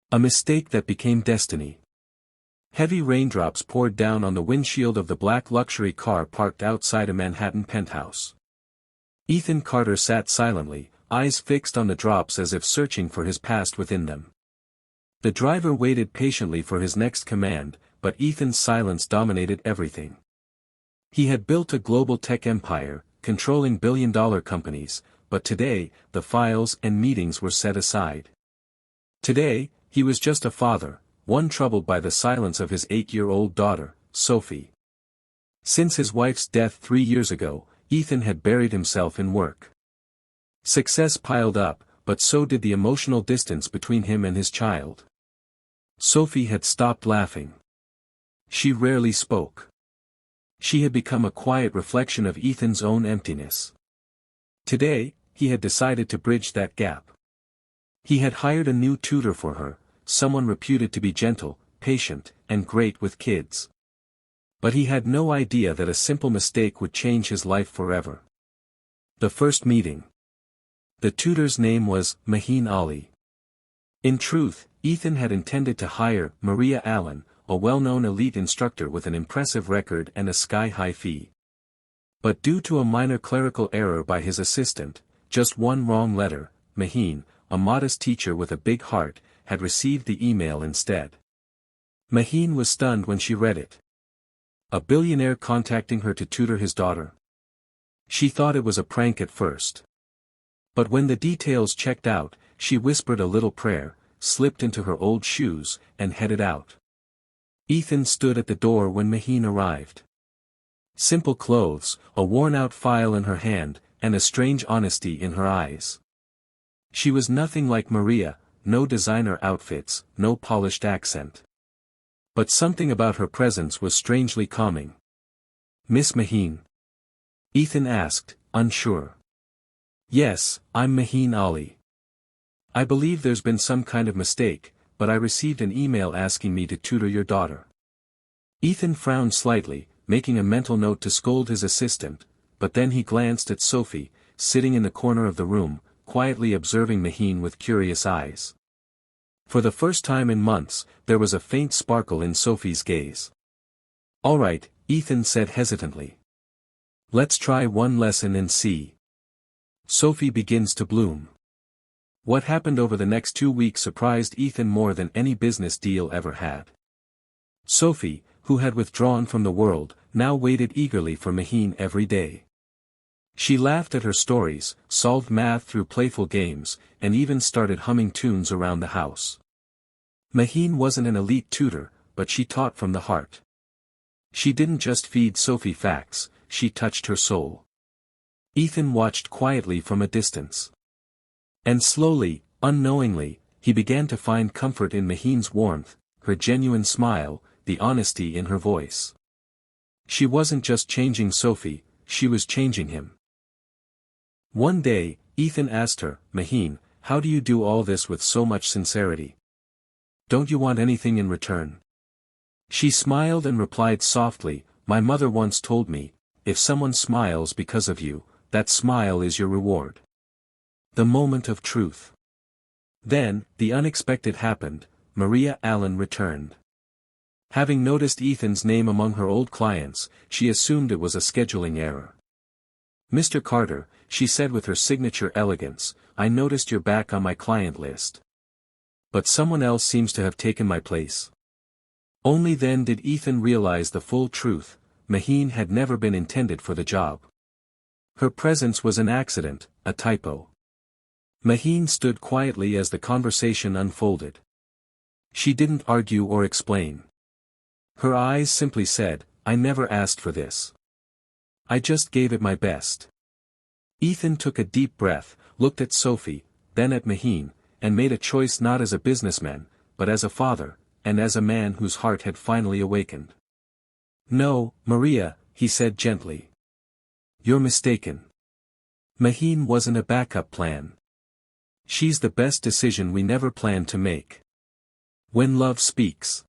A mistake that became destiny. Heavy raindrops poured down on the windshield of the black luxury car parked outside a Manhattan penthouse. Ethan Carter sat silently, eyes fixed on the drops as if searching for his past within them. The driver waited patiently for his next command, but Ethan's silence dominated everything. He had built a global tech empire, controlling billion-dollar companies, but today, the files and meetings were set aside. Today, he was just a father, one troubled by the silence of his 8-year-old daughter, Sophie. Since his wife's death 3 years ago, Ethan had buried himself in work. Success piled up, but so did the emotional distance between him and his child. Sophie had stopped laughing. She rarely spoke. She had become a quiet reflection of Ethan's own emptiness. Today, he had decided to bridge that gap. He had hired a new tutor for her, someone reputed to be gentle, patient, and great with kids. But he had no idea that a simple mistake would change his life forever. The first meeting. The tutor's name was Maheen Ali. In truth, Ethan had intended to hire Maria Allen, a well-known elite instructor with an impressive record and a sky-high fee. But due to a minor clerical error by his assistant, just one wrong letter, Maheen, a modest teacher with a big heart, had received the email instead. Maheen was stunned when she read it. A billionaire contacting her to tutor his daughter. She thought it was a prank at first. But when the details checked out, she whispered a little prayer, slipped into her old shoes, and headed out. Ethan stood at the door when Maheen arrived. Simple clothes, a worn-out file in her hand, and a strange honesty in her eyes. She was nothing like Maria, no designer outfits, no polished accent. But something about her presence was strangely calming. "Miss Maheen?" Ethan asked, unsure. "Yes, I'm Maheen Ali. I believe there's been some kind of mistake, but I received an email asking me to tutor your daughter." Ethan frowned slightly, making a mental note to scold his assistant, but then he glanced at Sophie, sitting in the corner of the room, quietly observing Maheen with curious eyes. For the first time in months, there was a faint sparkle in Sophie's gaze. "All right," Ethan said hesitantly. "Let's try one lesson and see." Sophie begins to bloom. What happened over the next 2 weeks surprised Ethan more than any business deal ever had. Sophie, who had withdrawn from the world, now waited eagerly for Maheen every day. She laughed at her stories, solved math through playful games, and even started humming tunes around the house. Maheen wasn't an elite tutor, but she taught from the heart. She didn't just feed Sophie facts, she touched her soul. Ethan watched quietly from a distance. And slowly, unknowingly, he began to find comfort in Maheen's warmth, her genuine smile, the honesty in her voice. She wasn't just changing Sophie, she was changing him. One day, Ethan asked her, "Maheen, how do you do all this with so much sincerity? Don't you want anything in return?" She smiled and replied softly, "My mother once told me, if someone smiles because of you, that smile is your reward." The moment of truth. Then, the unexpected happened, Maria Allen returned. Having noticed Ethan's name among her old clients, she assumed it was a scheduling error. "Mr. Carter," she said with her signature elegance, "I noticed you're back on my client list. But someone else seems to have taken my place." Only then did Ethan realize the full truth, Maheen had never been intended for the job. Her presence was an accident, a typo. Maheen stood quietly as the conversation unfolded. She didn't argue or explain. Her eyes simply said, "I never asked for this. I just gave it my best." Ethan took a deep breath, looked at Sophie, then at Maheen, and made a choice not as a businessman, but as a father, and as a man whose heart had finally awakened. "No, Maria," he said gently. "You're mistaken. Maheen wasn't a backup plan. She's the best decision we never planned to make. When love speaks."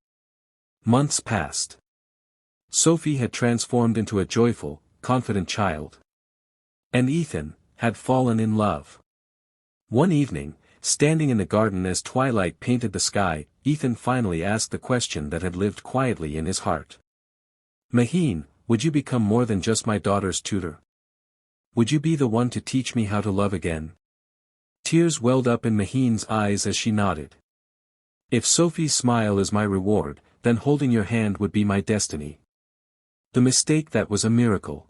Months passed. Sophie had transformed into a joyful, confident child. And Ethan had fallen in love. One evening, standing in the garden as twilight painted the sky, Ethan finally asked the question that had lived quietly in his heart. Maheen, would you become more than just my daughter's tutor? Would you be the one to teach me how to love again? Tears welled up in Maheen's eyes as she nodded. If Sophie's smile is my reward, then holding your hand would be my destiny. The mistake that was a miracle.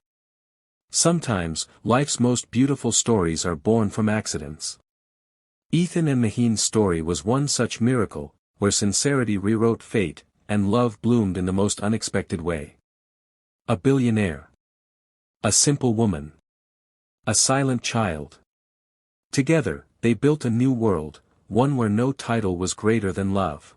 Sometimes, life's most beautiful stories are born from accidents. Ethan and Maheen's story was one such miracle, where sincerity rewrote fate, and love bloomed in the most unexpected way. A billionaire. A simple woman. A silent child. Together, they built a new world, one where no title was greater than love.